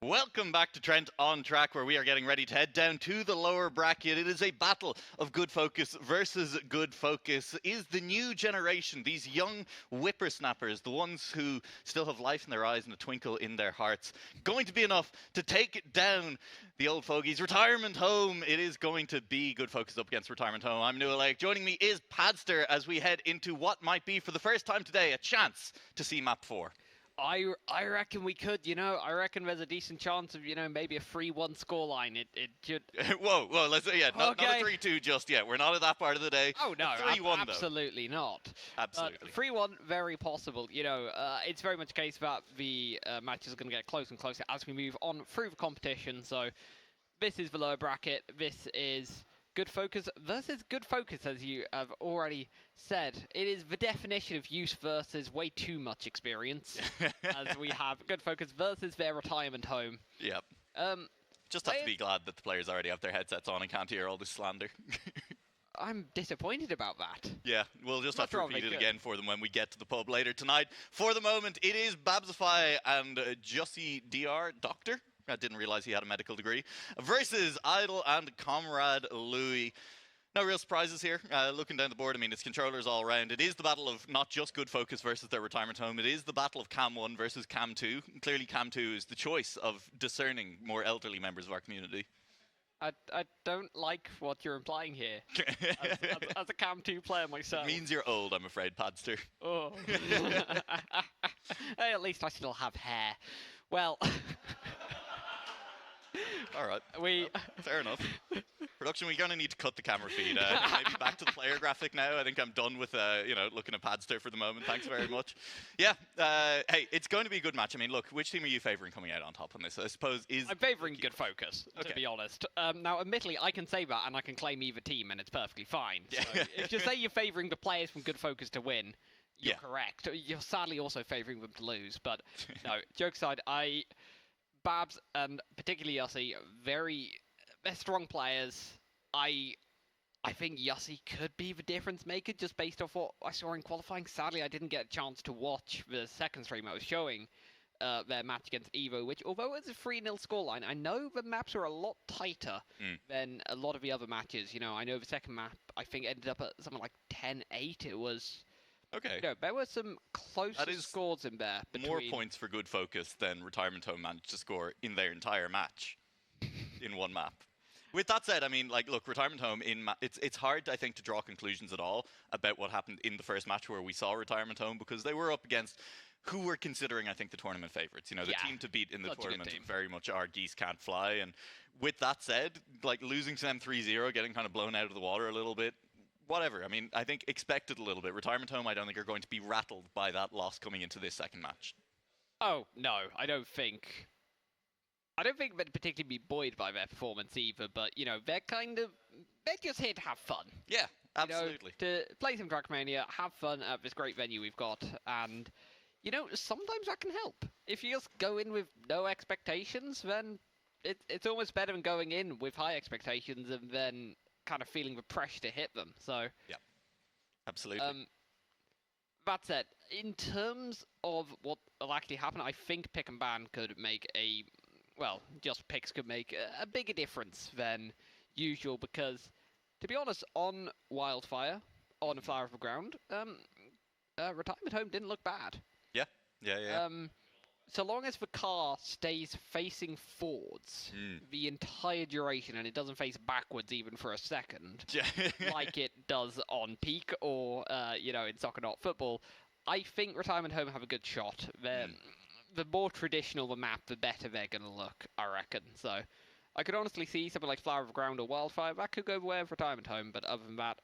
Welcome back to Trent on Track, where we are getting ready to head down to the lower bracket. It is a battle of good focus versus good focus. Is the new generation, these young whippersnappers, the ones who still have life in their eyes and a twinkle in their hearts, going to be enough to take down the old fogies? Retirement Home, it is going to be good focus up against Retirement Home. I'm NuaLaoch. Joining me is Padster as we head into what might be, for the first time today, a chance to see map 4. I reckon we could, I reckon there's a decent chance of, maybe a 3-1 scoreline. It should... whoa, not a 3-2 just yet. We're not at that part of the day. Oh, no, 3-1 absolutely not. Absolutely. 3-1, very possible. It's very much a case that the matches are going to get closer and closer as we move on through the competition. So this is the lower bracket. This is good focus versus good focus, as you have already said. It is the definition of use versus way too much experience, as we have good focus versus their Retirement Home. Yep. Just have to be glad that the players already have their headsets on and can't hear all this slander. I'm disappointed about that. Yeah, we'll just have to repeat it again for them when we get to the pub later tonight. For the moment, it is Babsify and Jussie DR, Doctor. I didn't realize he had a medical degree, versus Idle and Comrade Louis. No real surprises here. Looking down the board, it's controllers all around. It is the battle of not just good focus versus their Retirement Home. It is the battle of Cam 1 versus Cam 2. Clearly, Cam 2 is the choice of discerning more elderly members of our community. I don't like what you're implying here. as a Cam 2 player myself. It means you're old, I'm afraid, Padster. Oh. Hey, at least I still have hair. Well... All right. Fair enough. Production, we're going to need to cut the camera feed. Maybe back to the player graphic now. I think I'm done with, looking at Padster for the moment. Thanks very much. Yeah. Hey, it's going to be a good match. Look, which team are you favouring coming out on top on this? I suppose I'm favouring good focus, to be honest. Now, admittedly, I can say that and I can claim either team, and it's perfectly fine. So if you say you're favouring the players from good focus to win, you're correct. You're sadly also favouring them to lose. But no, joke aside, Babs and particularly Jussie, they're strong players. I think Jussie could be the difference maker just based off what I saw in qualifying. Sadly, I didn't get a chance to watch the second stream I was showing their match against Evo, which, although it was a 3-0 scoreline, I know the maps are a lot tighter than a lot of the other matches. I know the second map, I think, ended up at something like 10-8. It was... Okay. There were some close scores in there. More points for good focus than Retirement Home managed to score in their entire match in one map. With that said, look, Retirement Home, it's hard, I think, to draw conclusions at all about what happened in the first match where we saw Retirement Home, because they were up against who were considering, I think, the tournament favourites. The team to beat in the tournament very much are Geese Can't Fly. And with that said, losing to them 3-0, getting kind of blown out of the water a little bit, whatever. I think expected a little bit. Retirement Home, I don't think are going to be rattled by that loss coming into this second match. Oh, no, I don't think they'd particularly be buoyed by their performance either, but, they're just here to have fun. Yeah, absolutely. To play some Trackmania, have fun at this great venue we've got, and, sometimes that can help. If you just go in with no expectations, then it's almost better than going in with high expectations and then kind of feeling the pressure to hit them. So yeah, absolutely. That said, in terms of what will actually happen, I think Pick and Ban could make just picks could make a bigger difference than usual, because, to be honest, on Wildfire, on Flower of the Ground, Retirement Home didn't look bad. Yeah. So long as the car stays facing forwards the entire duration and it doesn't face backwards even for a second, like it does on Peak or, in Soccer Not Football, I think Retirement Home have a good shot. The more traditional the map, the better they're going to look, I reckon. So I could honestly see something like Flower of the Ground or Wildfire. That could go the way of Retirement Home, but other than that,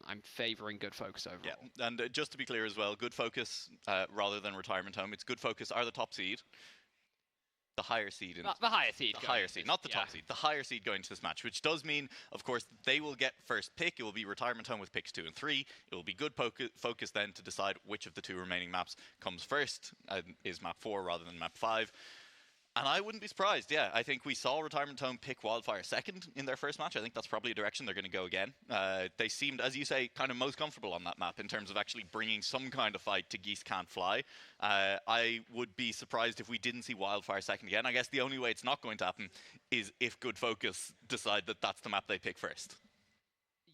I'm favouring good focus overall. Yeah, and just to be clear as well, good focus rather than Retirement Home. It's good focus are the top seed. The higher seed. The higher seed. The higher seed, not the top seed. The higher seed going to this match, which does mean, of course, they will get first pick. It will be Retirement Home with picks 2 and 3. It will be good focus then to decide which of the 2 remaining maps comes first. Is map 4 rather than map 5. And I wouldn't be surprised, yeah. I think we saw Retirement Home pick Wildfire second in their first match. I think that's probably a direction they're going to go again. They seemed, as you say, kind of most comfortable on that map in terms of actually bringing some kind of fight to Geese Can't Fly. I would be surprised if we didn't see Wildfire second again. I guess the only way it's not going to happen is if Good Focus decide that that's the map they pick first.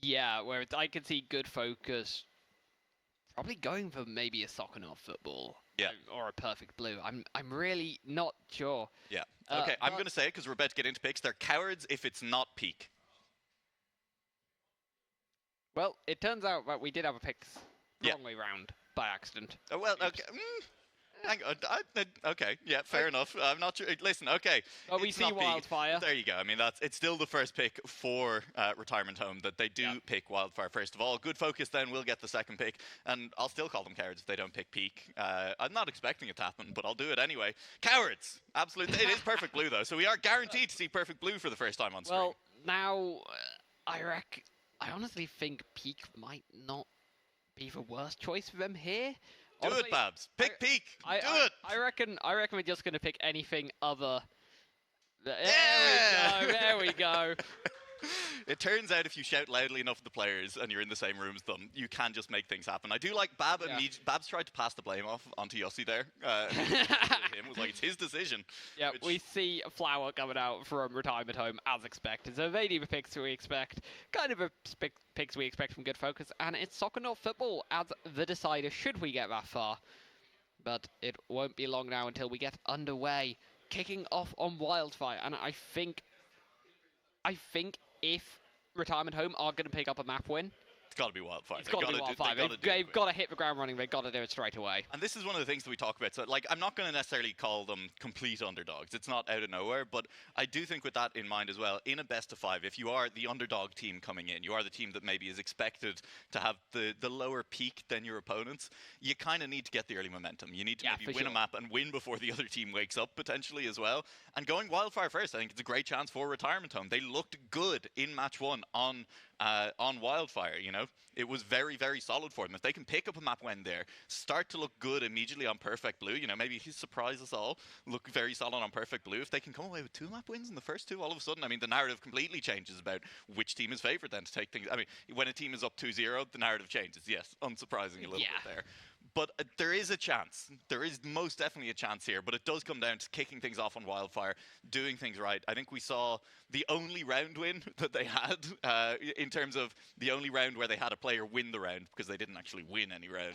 Yeah, where I could see Good Focus probably going for maybe a Soccer football. Yeah. Or a Perfect Blue. I'm really not sure. Yeah. Okay, I'm going to say it because we're about to get into picks. They're cowards if it's not peak. Well, it turns out that we did have a picks the wrong way round by accident. Oh, well, okay. Hang on. Okay, yeah, fair enough. I'm not sure. Listen, okay. Well, we see Wildfire. There you go. I mean, it's still the first pick for Retirement Home that they do pick Wildfire first of all. Good Focus then will get the second pick, and I'll still call them cowards if they don't pick Peak. I'm not expecting it to happen, but I'll do it anyway. Cowards! Absolutely. It is Perfect Blue, though, so we are guaranteed to see Perfect Blue for the first time on screen. Well, now, I honestly think Peak might not be the worst choice for them here. Honestly, do it, Babs. Pick Peak. Do it. I reckon we're just going to pick anything other. There we go. It turns out if you shout loudly enough at the players and you're in the same room as them, you can just make things happen. I do like Babs tried to pass the blame off onto Yossi there. Him was like, it's his decision. Yeah, we see a Flower coming out from Retirement Home as expected. So they do the picks we expect. Kind of a picks we expect from Good Focus. And it's Soccer Not Football as the decider should we get that far. But it won't be long now until we get underway. Kicking off on Wildfire. And I think if Retirement Home are going to pick up a map win, it's got to be Wildfire. It's got to be Wildfire. They've got to hit the ground running. They've got to do it straight away. And this is one of the things that we talk about. So, like, I'm not going to necessarily call them complete underdogs. It's not out of nowhere. But I do think with that in mind as well, in a best of 5, if you are the underdog team coming in, you are the team that maybe is expected to have the lower peak than your opponents, you kind of need to get the early momentum. You need to maybe win a map and win before the other team wakes up, potentially, as well. And going Wildfire first, I think it's a great chance for Retirement Home. They looked good in match 1 on Wildfire, you know. It was very, very solid for them. If they can pick up a map win there, start to look good immediately on Perfect Blue, you know, maybe he surprise us all, look very solid on Perfect Blue. If they can come away with 2 map wins in the first 2, all of a sudden, I mean, the narrative completely changes about which team is favored then to take things. I mean, when a team is up 2-0, the narrative changes, yes, unsurprising a little bit there. But there is a chance. There is most definitely a chance here, but it does come down to kicking things off on Wildfire, doing things right. I think we saw the only round win that they had in terms of the only round where they had a player win the round, because they didn't actually win any round,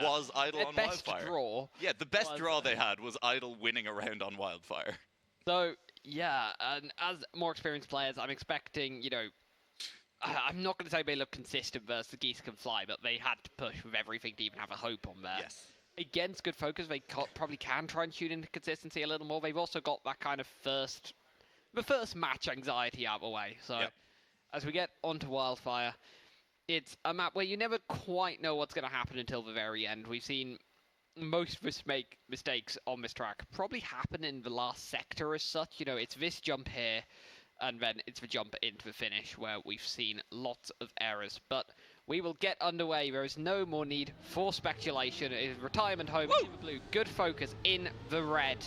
was Idle on Wildfire. Draw. Yeah, the best draw they had was Idle winning a round on Wildfire. So, yeah, and as more experienced players, I'm expecting, you know, I'm not going to say they look consistent versus the Geese Can Fly, but they had to push with everything to even have a hope on there. Yes. Against Good Focus, they probably can try and tune into consistency a little more. They've also got that kind of the first match anxiety out of the way. So as we get onto Wildfire, it's a map where you never quite know what's going to happen until the very end. We've seen most mistakes on this track probably happen in the last sector as such. You know, it's this jump here, and then it's the jump into the finish where we've seen lots of errors. But we will get underway. There is no more need for speculation. It is Retirement Home in the blue. Good Focus in the red.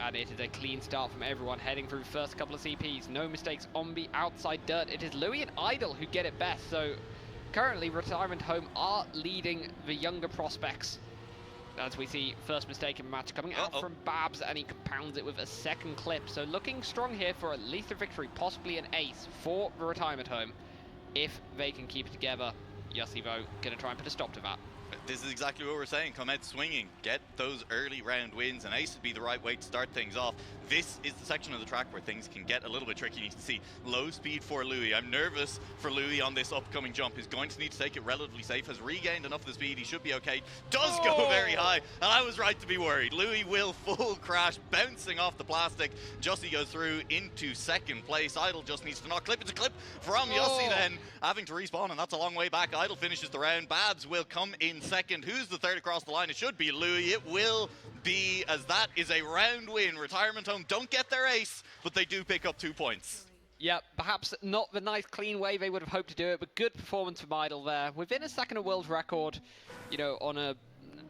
And it is a clean start from everyone heading through the first couple of CPs. No mistakes on the outside dirt. It is Louis and Idle who get it best. So currently Retirement Home are leading the younger prospects. As we see first mistake in the match coming out from Babs, and he compounds it with a second clip. So looking strong here for at least a victory, possibly an ace for the Retirement Home. If they can keep it together, Yossi though going to try and put a stop to that. This is exactly what we're saying. Come out swinging, get those early round wins, and ace would be the right way to start things off. This is the section of the track where things can get a little bit tricky. You can see low speed for Louis. I'm nervous for Louis on this upcoming jump. He's going to need to take it relatively safe. Has regained enough of the speed. He should be okay. Does go very high, and I was right to be worried. Louis will full crash, bouncing off the plastic. Jussie goes through into second place. Idle just needs to not clip. It's a clip from Yossi then, having to respawn, and that's a long way back. Idle finishes the round. Babs will come in second. Who's the third across the line? It should be Louis. It will be, as that is a round win. Retirement Home don't get their ace, but they do pick up 2 points. Yeah, perhaps not the nice clean way they would have hoped to do it, but good performance from Idle there. Within a second of world record, you know, on a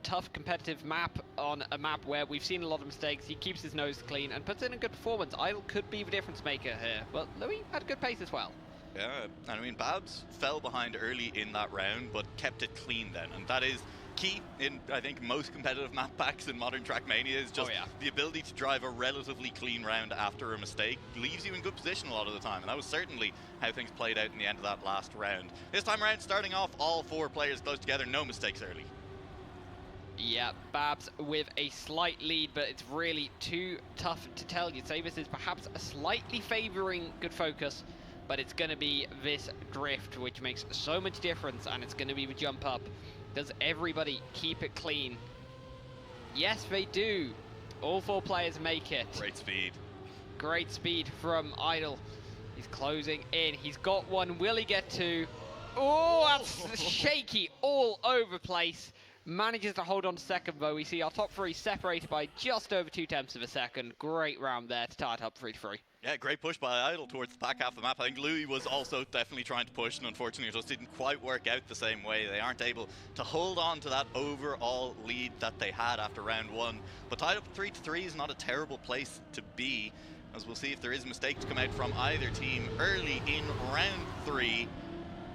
tough competitive map on a map where we've seen a lot of mistakes. He keeps his nose clean and puts in a good performance. Idle could be the difference maker here, but Louis had a good pace as well. Yeah, I mean, Babs fell behind early in that round, but kept it clean then, and that is key in, I think, most competitive map packs in Modern Trackmania is just the ability to drive a relatively clean round after a mistake leaves you in good position a lot of the time, and that was certainly how things played out in the end of that last round. This time around, starting off, all 4 players close together, no mistakes early. Yeah, Babs with a slight lead, but it's really too tough to tell. You'd say this is perhaps a slightly favouring good focus, but it's going to be this drift, which makes so much difference, and it's going to be the jump up. Does everybody keep it clean? Yes, they do. All 4 players make it. Great speed. Great speed from Idle. He's closing in. He's got one. Will he get 2? Oh, that's shaky all over the place. Manages to hold on to second, though. We see our top 3 separated by just over 0.2 of a second. Great round there to start up 3-3. Yeah, great push by Idle towards the back half of the map. I think Louis was also definitely trying to push, and unfortunately it just didn't quite work out the same way. They aren't able to hold on to that overall lead that they had after round 1. But tied up 3-3 is not a terrible place to be, as we'll see if there is a mistake to come out from either team early in round 3.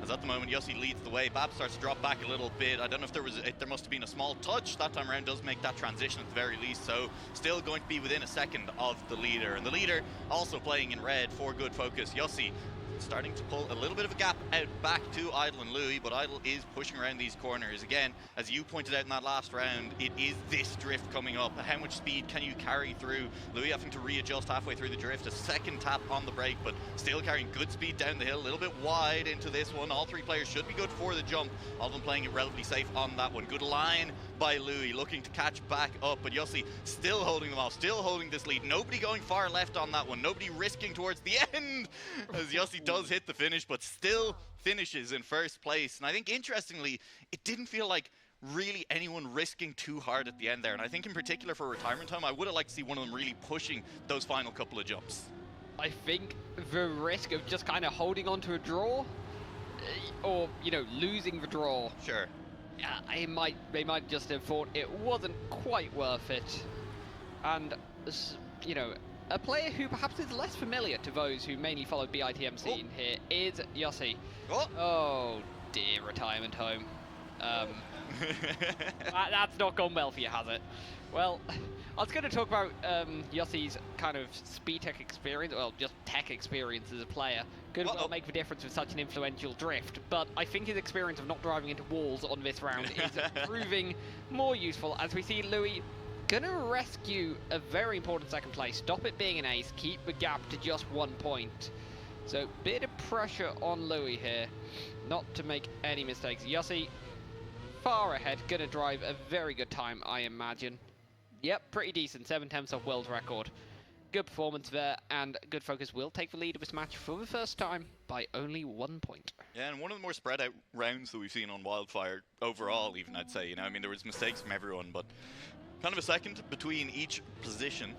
As at the moment, Yossi leads the way. Bab starts to drop back a little bit. I don't know if there must have been a small touch. That time around does make that transition at the very least. So still going to be within a second of the leader. And the leader also playing in red for good focus. Yossi starting to pull a little bit of a gap out back to Idle and Louis, but Idle is pushing around these corners. Again, as you pointed out in that last round, it is this drift coming up. How much speed can you carry through? Louis having to readjust halfway through the drift, a second tap on the brake, but still carrying good speed down the hill, a little bit wide into this one. All 3 players should be good for the jump, all of them playing it relatively safe on that one. Good line by Louis, looking to catch back up, but Yossi still holding them off, still holding this lead. Nobody going far left on that one, nobody risking towards the end, as Yossi does hit the finish, but still finishes in first place. And I think, interestingly, it didn't feel like really anyone risking too hard at the end there. And I think in particular for Retirement Home, I would have liked to see one of them really pushing those final couple of jumps. I think the risk of just kind of holding on to a draw, or, you know, losing the draw. Sure. They might just have thought it wasn't quite worth it. And, you know, a player who perhaps is less familiar to those who mainly follow BITM scene here is Yossi. Oh dear, Retirement Home. That's not gone well for you, has it? Well, I was going to talk about Yossi's kind of speed tech experience, well, just tech experience as a player. Could well make the difference with such an influential drift, but I think his experience of not driving into walls on this round is proving more useful, as we see Louis gonna rescue a very important second place, stop it being an ace, keep the gap to just 1 point. So bit of pressure on Louis here, not to make any mistakes. Yossi far ahead, gonna drive a very good time, I imagine. Yep, pretty decent, 7/10 of world record. Good performance there, and good focus will take the lead of this match for the first time by only 1 point. Yeah, and one of the more spread out rounds that we've seen on Wildfire overall, even, I'd say. You know, I mean, there was mistakes from everyone, but kind of a second between each position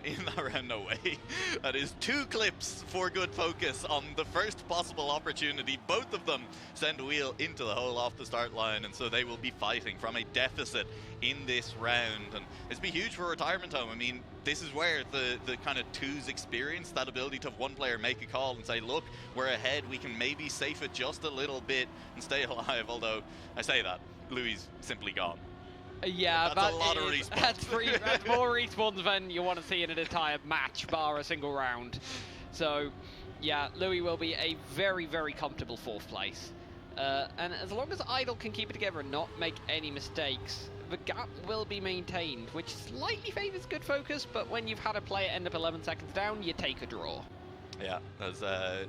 in that round, no way. That is 2 clips for good focus on the first possible opportunity. Both of them send a wheel into the hole off the start line, and so they will be fighting from a deficit in this round. And it's be huge for Retirement Home. I mean, this is where the kind of twos experience, that ability to have one player make a call and say, look, we're ahead, we can maybe safe it just a little bit and stay alive. Although, I say that, Louis is simply gone. Yeah, that's a lot of respawns. That's more respawns than you want to see in an entire match, bar a single round. So, yeah, Louis will be a very, very comfortable 4th place. And as long as Idle can keep it together and not make any mistakes, the gap will be maintained, which slightly favours good focus, but when you've had a player end up 11 seconds down, you take a draw. Yeah, as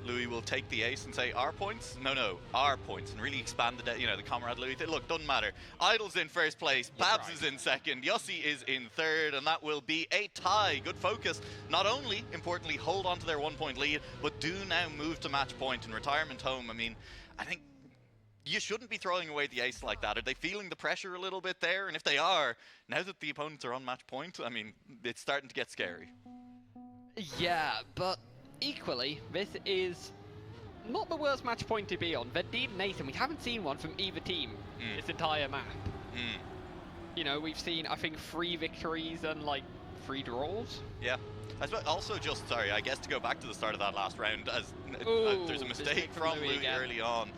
Louis will take the ace and say, our points? No, our points, and really expand the, you know, the comrade Louis. Look, doesn't matter. Idle's in first place, Babs is in second, Yossi is in third, and that will be a tie. Good focus. Not only, importantly, hold on to their 1 point lead, but do now move to match point. In Retirement Home, I mean, I think you shouldn't be throwing away the ace like that. Are they feeling the pressure a little bit there? And if they are, now that the opponents are on match point, I mean, it's starting to get scary. Yeah, but equally, this is not the worst match point to be on. They're deep Nathan. We haven't seen one from either team this entire map. You know, we've seen, I think, 3 victories and, like, 3 draws. Yeah. Also, just, sorry, I guess to go back to the start of that last round, as there's a mistake from Louis early on.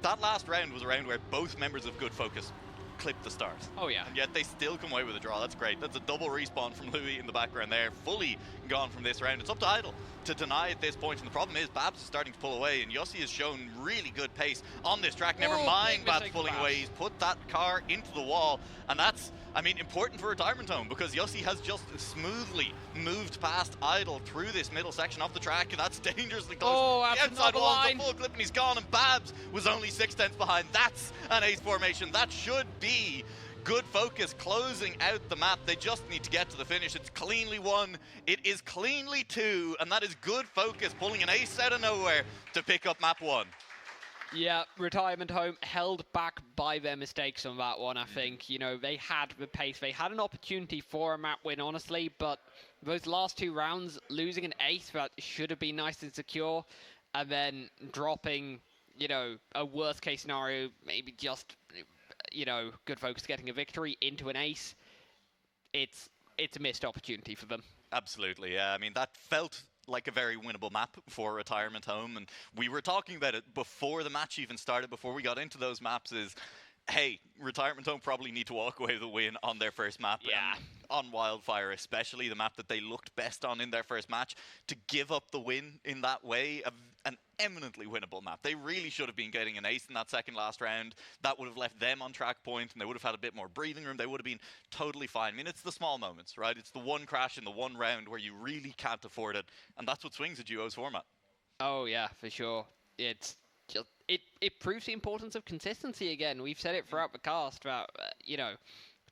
That last round was a round where both members of Good Focus clipped the start. Oh, yeah. And yet they still come away with a draw. That's great. That's a double respawn from Louis in the background there. Fully gone from this round. It's up to Idle to deny at this point. And the problem is Babs is starting to pull away. And Yossi has shown really good pace on this track. Never mind Babs pulling away. He's put that car into the wall. And that's, I mean, important for Retirement Home because Yossi has just smoothly moved past Idle through this middle section of the track. And that's dangerously close. Oh, the outside wall is a full clip and he's gone. And Babs was only 6 tenths behind. That's an ace formation. That should be Good Focus closing out the map. They just need to get to the finish. It's cleanly 1. It is cleanly 2. And that is Good Focus pulling an ace out of nowhere to pick up map 1. Yeah, Retirement Home held back by their mistakes on that one, I think. You know, they had the pace. They had an opportunity for a map win, honestly, but those last 2 rounds, losing an ace that should have been nice and secure, and then dropping, you know, a worst-case scenario, maybe just, you know, Good Focus getting a victory into an ace, it's a missed opportunity for them. Absolutely, yeah. I mean, that felt like a very winnable map for Retirement Home, and we were talking about it before the match even started, before we got into those maps, is, hey, Retirement Home probably need to walk away with a win on their first map. Yeah. On Wildfire, especially the map that they looked best on in their first match, to give up the win in that way, an eminently winnable map. They really should have been getting an ace in that second last round. That would have left them on track point, and they would have had a bit more breathing room. They would have been totally fine. I mean, it's the small moments, right? It's the one crash in the one round where you really can't afford it, and that's what swings a duos format. Oh, yeah, for sure. It's just, it proves the importance of consistency again. We've said it throughout the cast about, you know,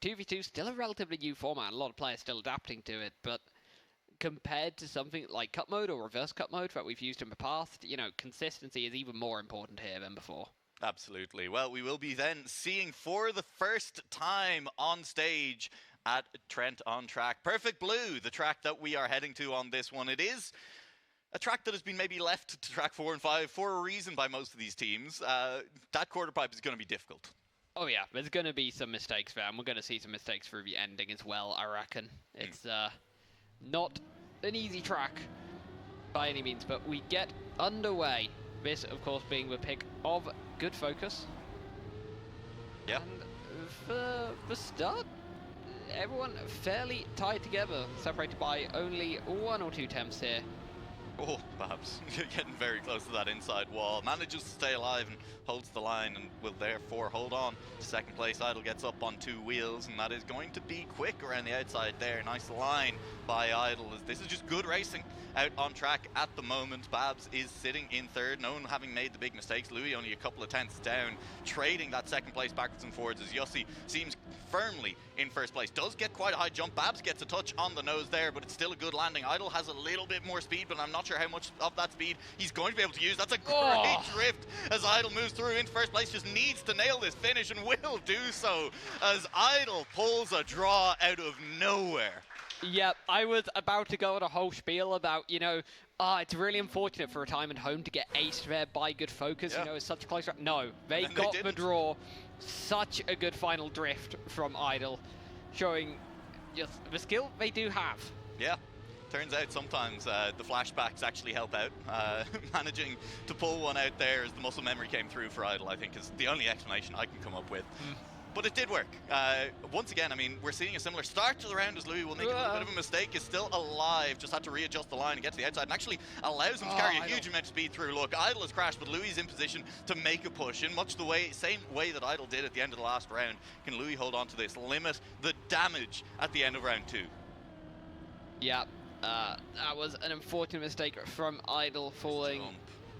2v2 still a relatively new format. A lot of players still adapting to it, but compared to something like cut mode or reverse cut mode that we've used in the past, you know, consistency is even more important here than before. Absolutely. Well, we will be then seeing for the first time on stage at Trent on track Perfect Blue, the track that we are heading to on this one. It is a track that has been maybe left to track 4 and 5 for a reason by most of these teams. That quarter pipe is going to be difficult. Oh yeah, there's going to be some mistakes there, and we're going to see some mistakes through the ending as well, I reckon. It's not an easy track by any means, but we get underway. This, of course, being the pick of Good Focus. Yeah. And for the start, everyone fairly tied together, separated by only 1 or 2 temps here. Oh, perhaps. Getting very close to that inside wall. Manages to stay alive and holds the line and will therefore hold on to second place. Idle gets up on 2 wheels, and that is going to be quick around the outside there. Nice line by Idle. This is just good racing out on track at the moment. Babs is sitting in third, no one having made the big mistakes. Louis only a couple of tenths down, trading that second place backwards and forwards as Yossi seems firmly in first place. Does get quite a high jump. Babs gets a touch on the nose there, but it's still a good landing. Idle has a little bit more speed, but I'm not sure how much of that speed he's going to be able to use. That's a great drift as Idle moves through into first place. Just needs to nail this finish and will do so as Idle pulls a draw out of nowhere. Yep, I was about to go on a whole spiel about, you know, it's really unfortunate for Retirement Home to get aced there by Good Focus. Yeah. You know, it's such a close. No, they got the draw. Such a good final drift from Idle, showing just the skill they do have. Yeah. Turns out sometimes the flashbacks actually help out. Managing to pull one out there as the muscle memory came through for Idle, I think, is the only explanation I can come up with. But it did work. Once again, I mean, we're seeing a similar start to the round as Louis will make a little bit of a mistake. Is still alive, just had to readjust the line and get to the outside, and actually allows him to carry a huge amount of speed through. Look, Idle has crashed, but Louis is in position to make a push in much the same way that Idle did at the end of the last round. Can Louis hold on to this, limit the damage at the end of round 2? Yeah, that was an unfortunate mistake from Idle falling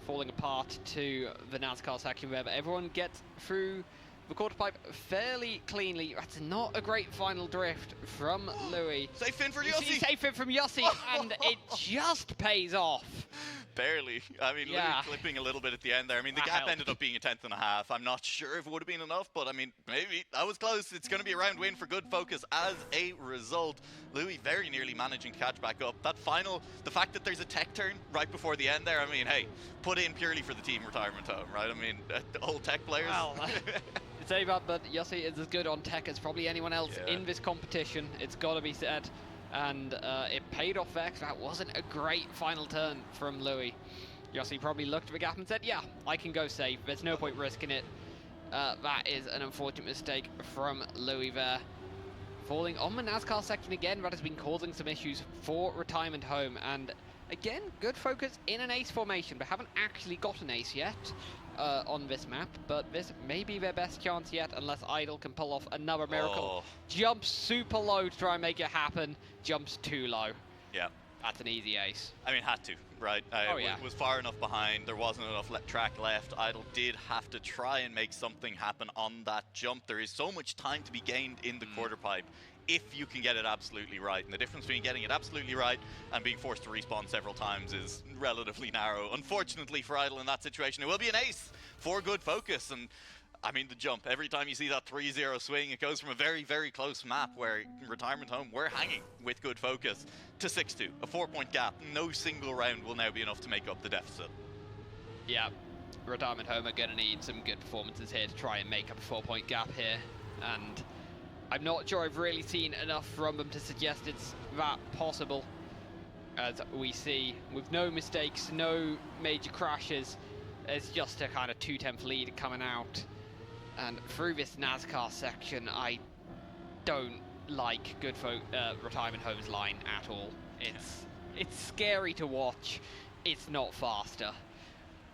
apart to the NASCAR section where everyone gets through the quarter pipe fairly cleanly. That's not a great final drift from Louis. Safe fin for Yossi! Safe fin from Yossi, and it just pays off. Barely. I mean, Louis clipping a little bit at the end there. I mean, the gap ended up being a 10th and a half. I'm not sure if it would have been enough, but I mean, maybe. That was close. It's going to be a round win for Good Focus as a result. Louis very nearly managing to catch back up. That final, the fact that there's a tech turn right before the end there, I mean, hey, put in purely for the team Retirement Home, right? I mean, old tech players. Well, say that, but Yossi is as good on tech as probably anyone else in this competition. It's got to be said. And it paid off there, 'cause that wasn't a great final turn from Louis. Yossi probably looked at the gap and said, yeah, I can go safe. There's no point risking it. That is an unfortunate mistake from Louis there. Falling on the NASCAR section again, that has been causing some issues for Retirement Home. And again, good focus in an ace formation. They haven't actually got an ace yet on this map, but this may be their best chance yet, unless Idle can pull off another miracle. Jumps super low to try and make it happen. Jumps too low. Yeah. That's an easy ace. I mean, had to, right? Was far enough behind. There wasn't enough track left. Idle did have to try and make something happen on that jump. There is so much time to be gained in the quarter pipe if you can get it absolutely right. And the difference between getting it absolutely right and being forced to respawn several times is relatively narrow. Unfortunately for Idle in that situation, it will be an ace for Good Focus. And I mean, the jump, every time you see that 3-0 swing, it goes from a very, very close map where Retirement Home were hanging with Good Focus to 6-2, a 4-point gap. No single round will now be enough to make up the deficit. Yeah, Retirement Home are going to need some good performances here to try and make up a 4-point gap here. And I'm not sure I've really seen enough from them to suggest it's that possible. As we see, with no mistakes, no major crashes, it's just a kind of 2/10 lead coming out. And through this NASCAR section, I don't like Retirement Home's line at all. It's scary to watch. It's not faster.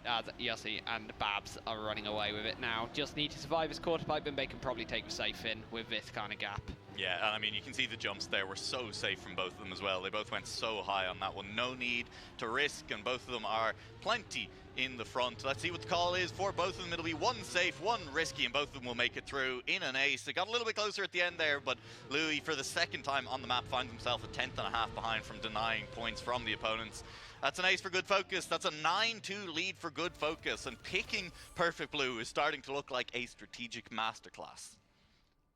As Yossi and Babs are running away with it now. Just need to survive this quarter pipe and they can probably take the safe in with this kind of gap. Yeah, and I mean, you can see the jumps there were so safe from both of them as well. They both went so high on that one. No need to risk, and both of them are plenty in the front. Let's see what the call is for both of them. It'll be one safe, one risky, and both of them will make it through in an ace. It got a little bit closer at the end there, but Louis, for the second time on the map, finds himself a 10th and a half behind from denying points from the opponents. That's an ace for Good Focus. That's a 9-2 lead for Good Focus, and picking Perfect Blue is starting to look like a strategic masterclass.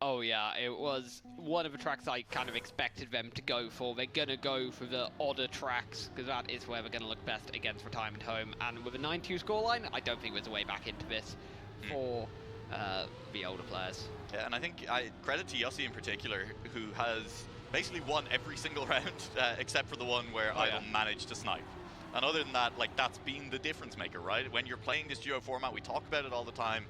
Oh yeah, it was one of the tracks I kind of expected them to go for. They're going to go for the odder tracks, because that is where they're going to look best against Retirement Home. And with a 9-2 scoreline, I don't think there's a way back into this for the older players. Yeah, and I think credit to Yossi in particular, who has basically won every single round, except for the one where Idle managed to snipe. And other than that, like, that's been the difference maker, right? When you're playing this duo format, we talk about it all the time.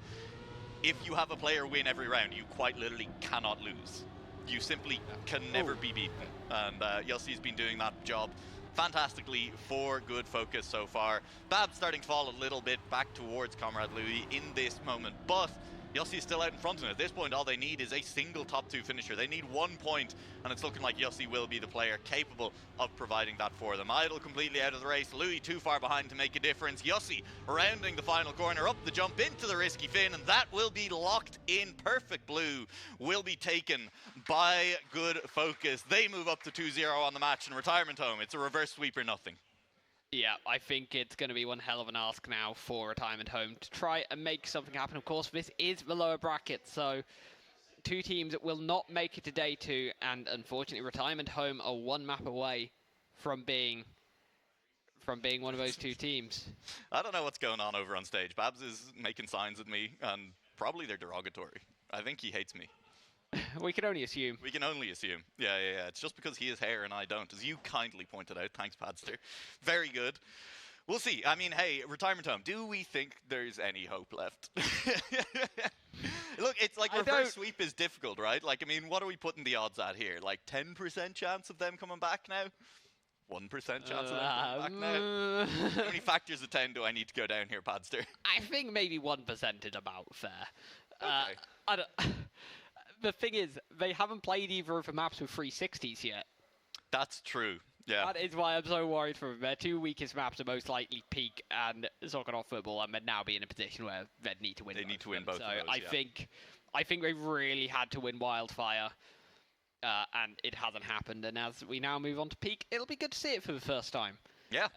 If you have a player win every round, you quite literally cannot lose. You simply can never be beaten. And Yossi's been doing that job fantastically for Good Focus so far. Bab's starting to fall a little bit back towards Comrade Louis in this moment, but Yossi is still out in front of him. At this point, all they need is a single top 2 finisher. They need 1 point, and it's looking like Yossi will be the player capable of providing that for them. Idle completely out of the race. Louis too far behind to make a difference. Yossi rounding the final corner, up the jump into the risky fin, and that will be locked in. Perfect Blue will be taken by Good Focus. They move up to 2-0 on the match, and Retirement Home, it's a reverse sweep or nothing. Yeah, I think it's going to be one hell of an ask now for Retirement Home to try and make something happen. Of course, this is the lower bracket, so 2 teams will not make it to day 2, and unfortunately, Retirement Home are 1 map away from being one of those 2 teams. I don't know what's going on over on stage. Babs is making signs at me, and probably they're derogatory. I think he hates me. We can only assume. We can only assume. Yeah. It's just because he has hair and I don't, as you kindly pointed out. Thanks, Padster. Very good. We'll see. I mean, hey, Retirement Home, do we think there's any hope left? Look, it's like reverse sweep is difficult, right? Like, I mean, what are we putting the odds at here? Like 10% chance of them coming back now? 1% chance of them coming back now? How many factors of 10 do I need to go down here, Padster? I think maybe 1% is about fair. Okay. I don't... The thing is, they haven't played either of the maps with 360s yet. That's true, yeah. That is why I'm so worried for them. Their 2 weakest maps are most likely Peak and Soccer Off Football, and they'd now be in a position where they'd need to win. They need to win both of those, I think they really had to win Wildfire, and it hasn't happened. And as we now move on to Peak, it'll be good to see it for the first time. Yeah.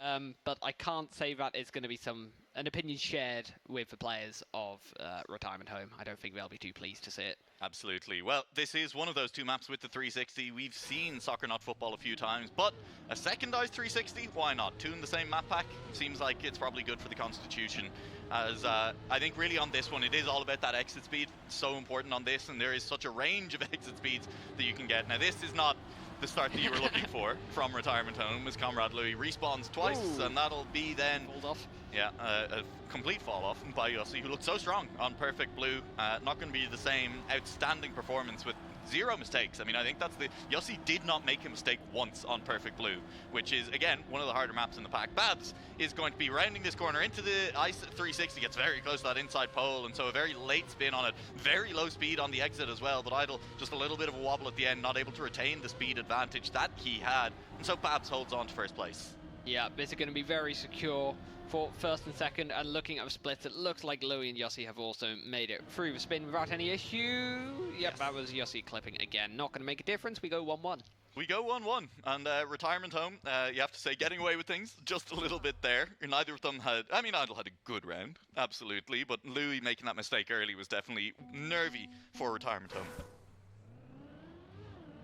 But I can't say that it's going to be some an opinion shared with the players of Retirement Home. I don't think they'll be too pleased to see it. Absolutely. Well, this is one of those 2 maps with the 360. We've seen Soccer Not Football a few times, but a secondized 360, why not? 2 in the same map pack seems like it's probably good for the Constitution. As I think really on this one, it is all about that exit speed. It's so important on this, and there is such a range of exit speeds that you can get. Now, this is not the start that you were looking for from Retirement Home, as Comrade Louis respawns twice, and that'll be then... Hold off. Yeah, a complete fall off by Yossi, who looked so strong on Perfect Blue. Not going to be the same outstanding performance with 0 mistakes. I mean, I think that's the... Yossi did not make a mistake once on Perfect Blue, which is, again, one of the harder maps in the pack. Babs is going to be rounding this corner into the ice 360, gets very close to that inside pole, and so a very late spin on it. Very low speed on the exit as well, but Idle just a little bit of a wobble at the end, not able to retain the speed advantage that he had. And so Babs holds on to first place. Yeah, this is going to be very secure for first and second, and looking at the splits, it looks like Louis and Yossi have also made it through the spin without any issue. Yep, yes. That was Yossi clipping again. Not going to make a difference. We go 1-1. We go 1-1, and Retirement Home, you have to say, getting away with things just a little bit there. Neither of them had, I mean, Idle had a good round, absolutely, but Louis making that mistake early was definitely nervy for Retirement Home.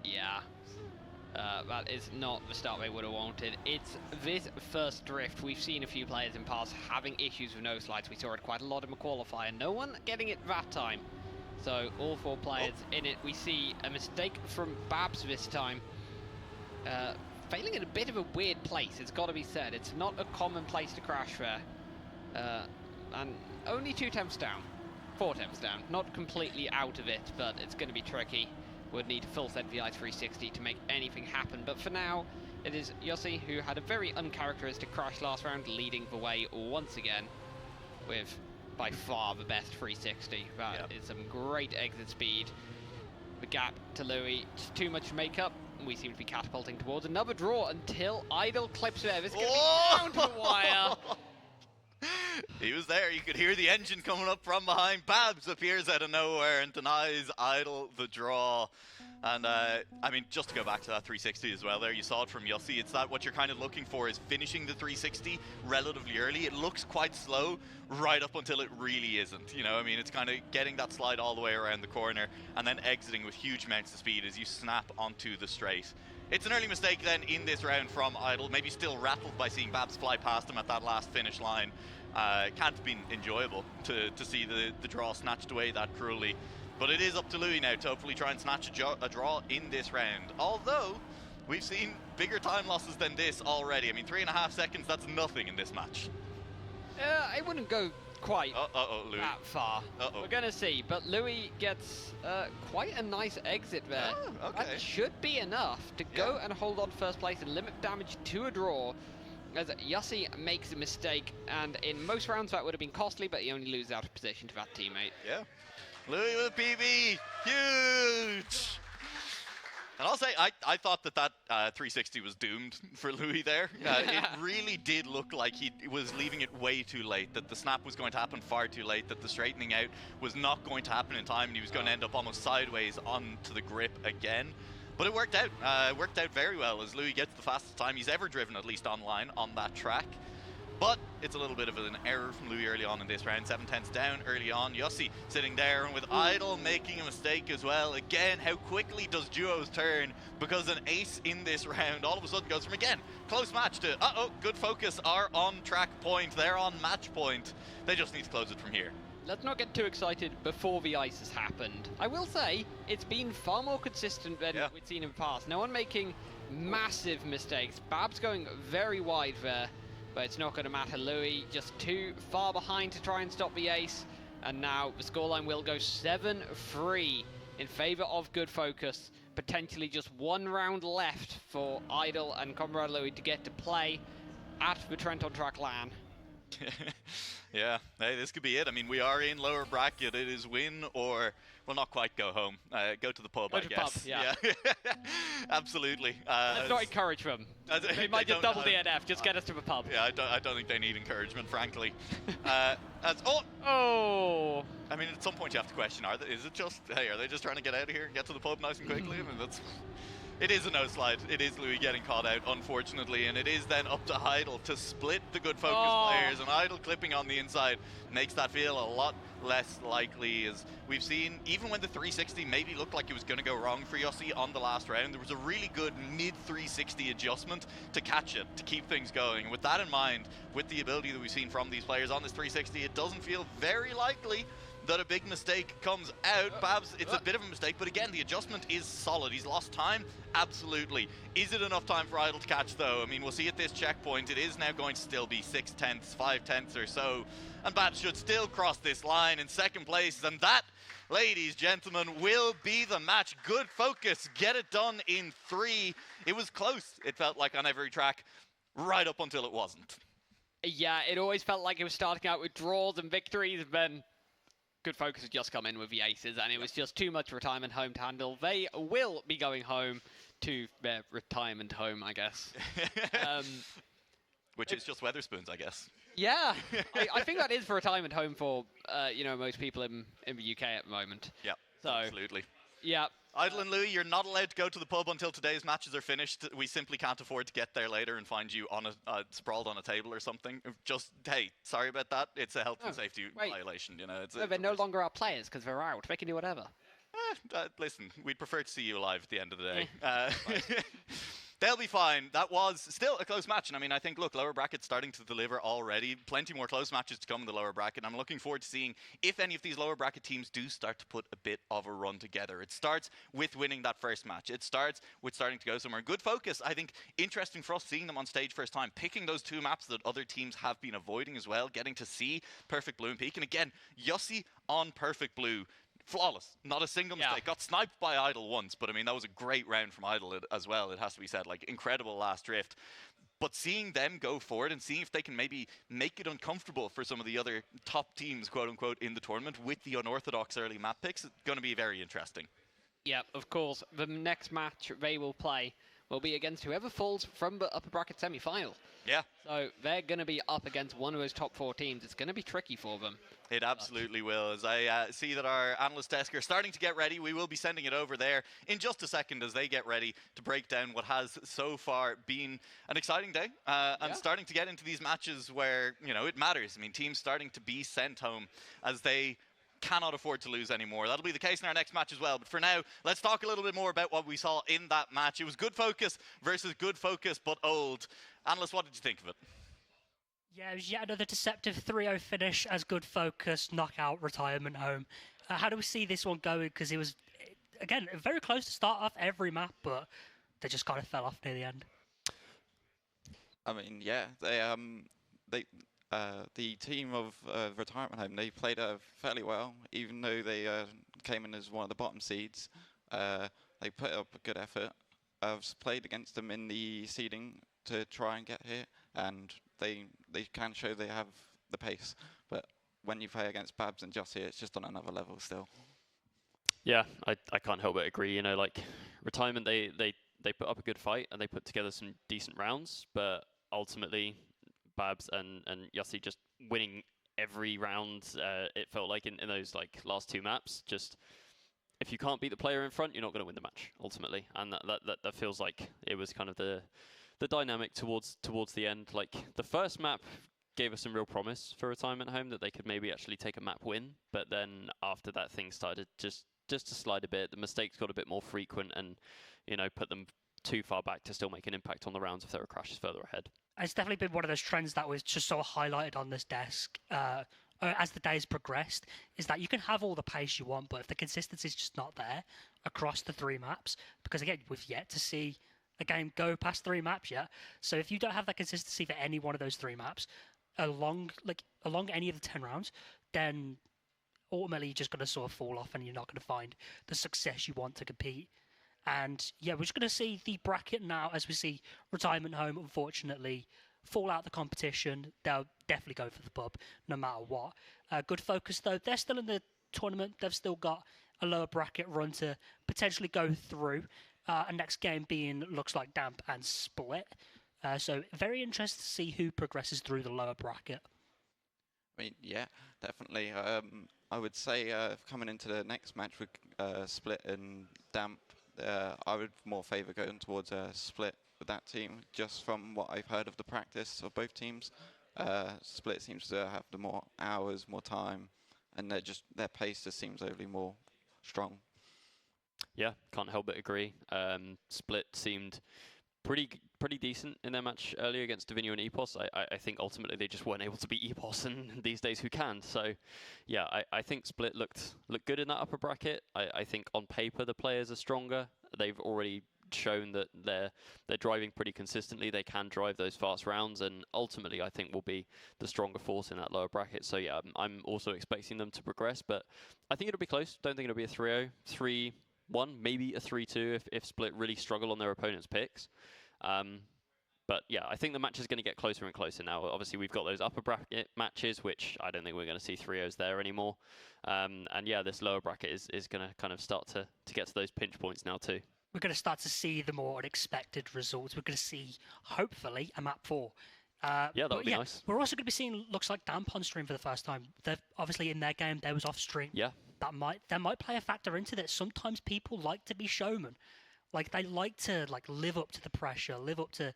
Yeah. That is not the start they would have wanted. It's this first drift. We've seen a few players in past having issues with no slides. We saw it quite a lot in the qualifier. No one getting it that time. So all 4 players in it. We see a mistake from Babs this time. Failing in a bit of a weird place, it's got to be said. It's not a common place to crash there. And only 2 temps down. 4 temps down. Not completely out of it, but it's going to be tricky. Would need a full set VI 360 to make anything happen, but for now it is Yossi, who had a very uncharacteristic crash last round, leading the way once again with by far the best 360. That is some great exit speed. The gap to Louis, just too much makeup. We seem to be catapulting towards another draw until Idle clips there. This is going to be down to the wire. He was there, you could hear the engine coming up from behind. Babs appears out of nowhere and denies Idle the draw. And I mean, just to go back to that 360 as well there, you saw it from Yossi. It's that what you're kind of looking for is finishing the 360 relatively early. It looks quite slow right up until it really isn't. You know, I mean, it's kind of getting that slide all the way around the corner and then exiting with huge amounts of speed as you snap onto the straight. It's an early mistake then in this round from Idle, maybe still rattled by seeing Babs fly past him at that last finish line. Can't have been enjoyable to see the draw snatched away that cruelly. But it is up to Louis now to hopefully try and snatch a draw in this round. Although, we've seen bigger time losses than this already. I mean, 3.5 seconds, that's nothing in this match. I wouldn't go quite Louis. that far. We're going to see, but Louis gets quite a nice exit there. Oh, okay. That should be enough to go and hold on to first place and limit damage to a draw. As Yossi makes a mistake, and in most rounds that would have been costly, but he only loses out of position to that teammate. Yeah. Louis with a PB, huge! And I'll say, I thought that 360 was doomed for Louis there. It really did look like he was leaving it way too late, that the snap was going to happen far too late, that the straightening out was not going to happen in time, and he was going to end up almost sideways onto the grip again. But it worked out. Worked out very well as Louis gets the fastest time he's ever driven, at least online, on that track. But it's a little bit of an error from Louis early on in this round. 7/10 down early on. Yossi sitting there, and with Idle making a mistake as well. Again, how quickly does duos turn? Because an ace in this round all of a sudden goes from, again, close match to, good focus are on track point. They're on match point. They just need to close it from here. Let's not get too excited before the ice has happened. I will say, it's been far more consistent than we've seen in the past. No one making massive mistakes. Babs going very wide there, but it's not going to matter. Louis just too far behind to try and stop the ace. And now the scoreline will go 7-3 in favor of Good Focus. Potentially just 1 round left for Idle and Comrade Louis to get to play at the Trent on track LAN. Yeah, hey, this could be it. I mean, we are in lower bracket. It is win or, well, not quite go home. Go to the pub, I guess. Pub, yeah. Absolutely. Let's not encourage them. They might just double DNF. Just get us to the pub. Yeah, I don't think they need encouragement, frankly. Oh! I mean, at some point you have to question, is it just, hey, are they just trying to get out of here and get to the pub nice and quickly? I mean, it is a no slide. It is Louis getting caught out, unfortunately, and it is then up to Idle to split the Good Focus players, and Idle clipping on the the inside makes that feel a lot less likely. As we've seen, even when the 360 maybe looked like it was going to go wrong for Yossi on the last round, there was a really good mid 360 adjustment to catch it, to keep things going. And with that in mind, with the ability that we've seen from these players on this 360, it doesn't feel very likely that a big mistake comes out. Babs, it's a bit of a mistake, but again, the adjustment is solid. He's lost time, absolutely. Is it enough time for Idle to catch, though? I mean, we'll see at this checkpoint, it is now going to still be 6/10, 5/10 or so, and Babs should still cross this line in second place, and that, ladies, gentlemen, will be the match. Good focus, get it done in 3. It was close, it felt like, on every track, right up until it wasn't. Yeah, it always felt like it was starting out with draws and victories, and then Good Focus had just come in with the aces, and it was just too much Retirement Home to handle. They will be going home to their retirement home, I guess. Which is just Weatherspoons, I guess. Yeah, I think that is the retirement home for most people in the UK at the moment. Yeah, so, absolutely. Yeah. Idle and Louis, you're not allowed to go to the pub until today's matches are finished. We simply can't afford to get there later and find you on sprawled on a table or something. Just, hey, sorry about that. It's a health and safety violation. They're no longer our players because they're out. They can do whatever. Listen, we'd prefer to see you alive at the end of the day. They'll be fine. That was still a close match. And I mean, I think, look, lower bracket's starting to deliver already. Plenty more close matches to come in the lower bracket. I'm looking forward to seeing if any of these lower bracket teams do start to put a bit of a run together. It starts with winning that first match. It starts with starting to go somewhere. Good focus. I think interesting for us seeing them on stage first time, picking those 2 maps that other teams have been avoiding as well, getting to see Perfect Blue and Peak. And again, Yossi on Perfect Blue. Flawless, not a single mistake. Got sniped by Idle once, but I mean, that was a great round from Idle as well, it has to be said. Like, incredible last drift. But seeing them go forward and seeing if they can maybe make it uncomfortable for some of the other top teams, quote unquote, in the tournament with the unorthodox early map picks, it's going to be very interesting. Yeah, of course. The next match they will play will be against whoever falls from the upper bracket semi-final. Yeah. So they're going to be up against one of those top 4 teams. It's going to be tricky for them. It absolutely will. As I see that our analyst desk are starting to get ready, we will be sending it over there in just a second as they get ready to break down what has so far been an exciting day and starting to get into these matches where, it matters. I mean, teams starting to be sent home as they cannot afford to lose anymore. That'll be the case in our next match as well. But for now, let's talk a little bit more about what we saw in that match. It was Good Focus versus Good Focus, but old. Analyst, what did you think of it? Yeah, it was yet another deceptive 3-0 finish as Good Focus knock out Retirement Home. How do we see this one going? Because it was, again, very close to start off every map, but they just kind of fell off near the end. I mean, yeah, the team of Retirement Home, they played fairly well, even though they came in as one of the bottom seeds. They put up a good effort. I've played against them in the seeding to try and get here, and they can show they have the pace. But when you play against Babs and Jussie, it's just on another level still. Yeah, I can't help but agree. Like Retirement, they put up a good fight and they put together some decent rounds, but ultimately Babs and Yossi just winning every round. It felt like in those last 2 maps, just if you can't beat the player in front, you're not going to win the match ultimately, and that feels like it was kind of the dynamic towards the end. Like the first map gave us some real promise for Retirement Home that they could maybe actually take a map win, but then after that things started just to slide a bit. The mistakes got a bit more frequent and put them too far back to still make an impact on the rounds if there were crashes further ahead. It's definitely been one of those trends that was just sort of highlighted on this desk as the days progressed, is that you can have all the pace you want, but if the consistency is just not there across the 3 maps, because again, we've yet to see a game go past 3 maps yet. So if you don't have that consistency for any one of those 3 maps along any of the 10 rounds, then ultimately you're just going to sort of fall off and you're not going to find the success you want to compete. And yeah, we're just going to see the bracket now as we see Retirement Home, unfortunately, fall out the competition. They'll definitely go for the pub no matter what. Good Focus, though, they're still in the tournament. They've still got a lower bracket run to potentially go through. And next game being, looks like Damp and Split. So very interested to see who progresses through the lower bracket. I mean, yeah, definitely. I would say coming into the next match with Split and Damp, I would more favour going towards Split with that team, just from what I've heard of the practice of both teams. Split seems to have the more hours, more time, and their pace just seems overly more strong. Yeah, can't help but agree. Split seemed pretty decent in their match earlier against Divino and Epos. I think ultimately they just weren't able to beat Epos, and these days who can? So yeah, I think Split looked good in that upper bracket. I think on paper the players are stronger. They've already shown that they're driving pretty consistently. They can drive those fast rounds, and ultimately I think will be the stronger force in that lower bracket. So yeah, I'm also expecting them to progress, but I think it'll be close. Don't think it'll be a 3-0, 3-1, maybe a 3-2 if Split really struggle on their opponent's picks. But yeah, I think the match is going to get closer and closer now. Obviously, we've got those upper bracket matches, which I don't think we're going to see 3-0s there anymore. And yeah, this lower bracket is going to kind of start to get to those pinch points now too. We're going to start to see the more unexpected results. We're going to see, hopefully, a map 4. Yeah, that would be nice. We're also going to be seeing looks like Damp on stream for the first time. They're obviously in their game, they was off stream. Yeah. That might play a factor into this. Sometimes people like to be showmen. Like they like to live up to the pressure, live up to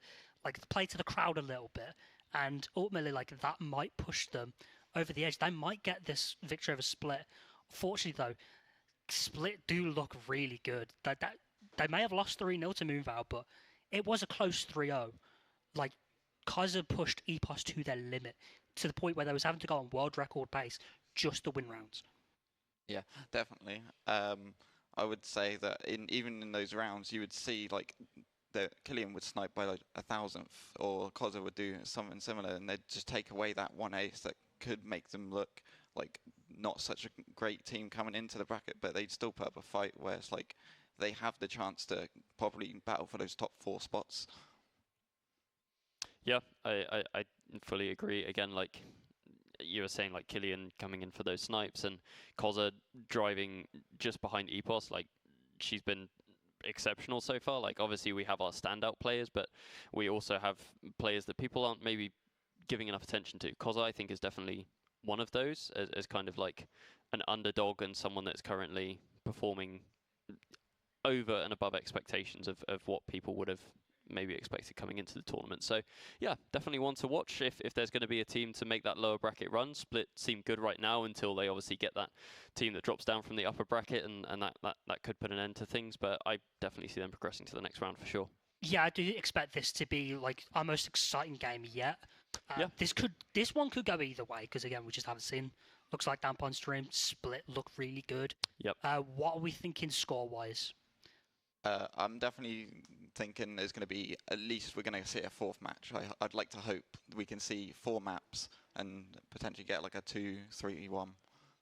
play to the crowd a little bit, and ultimately that might push them over the edge. They might get this victory over Split. Fortunately though, Split do look really good. They may have lost 3-0 to move out, but it was a close 3-0. Kaiser pushed Epos to their limit, to the point where they was having to go on world record pace just to win rounds. Yeah, definitely. I would say that even in those rounds, you would see that Killian would snipe by 1,000th, or Kaiser would do something similar, and they'd just take away that one ace that could make them look like not such a great team coming into the bracket, but they'd still put up a fight where it's they have the chance to probably battle for those top 4 spots. Yeah, I fully agree. Again, you were saying, Killian coming in for those snipes, and Koza driving just behind Epos, she's been exceptional so far. Obviously we have our standout players, but we also have players that people aren't maybe giving enough attention to. Koza, I think, is definitely one of those, as kind of an underdog and someone that's currently performing over and above expectations of what people would have maybe expected coming into the tournament. So yeah, definitely one to watch if there's going to be a team to make that lower bracket run. Split seem good right now until they obviously get that team that drops down from the upper bracket, and that could put an end to things, but I definitely see them progressing to the next round for sure. Yeah, I do expect this to be our most exciting game yet. Yeah. This one could go either way, because again, we just haven't seen. Looks like Damp on stream, Split look really good. Yep. What are we thinking score-wise? I'm definitely thinking there's going to be we're going to see a 4th match. I'd like to hope we can see 4 maps and potentially get a 2-3-1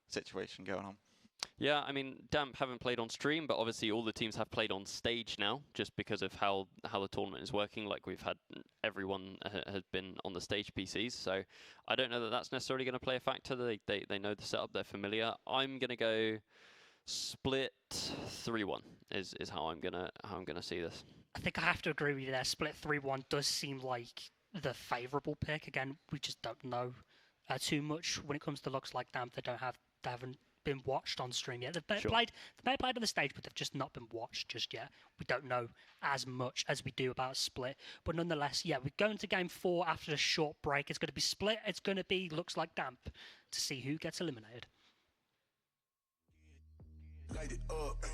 situation going on. Yeah, I mean, Damp haven't played on stream, but obviously all the teams have played on stage now, just because of how the tournament is working. We've had everyone has been on the stage PCs, so I don't know that that's necessarily going to play a factor. They know the setup, they're familiar. I'm going to go Split 3-1 is how I'm gonna see this. I think I have to agree with you there. Split 3-1 does seem like the favourable pick. Again, we just don't know too much when it comes to looks like Damp. They haven't been watched on stream yet. They've played on the stage, but they've just not been watched just yet. We don't know as much as we do about Split, but nonetheless, yeah, we're going to game 4 after a short break. It's going to be Split. It's going to be looks like Damp to see who gets eliminated. Light it up.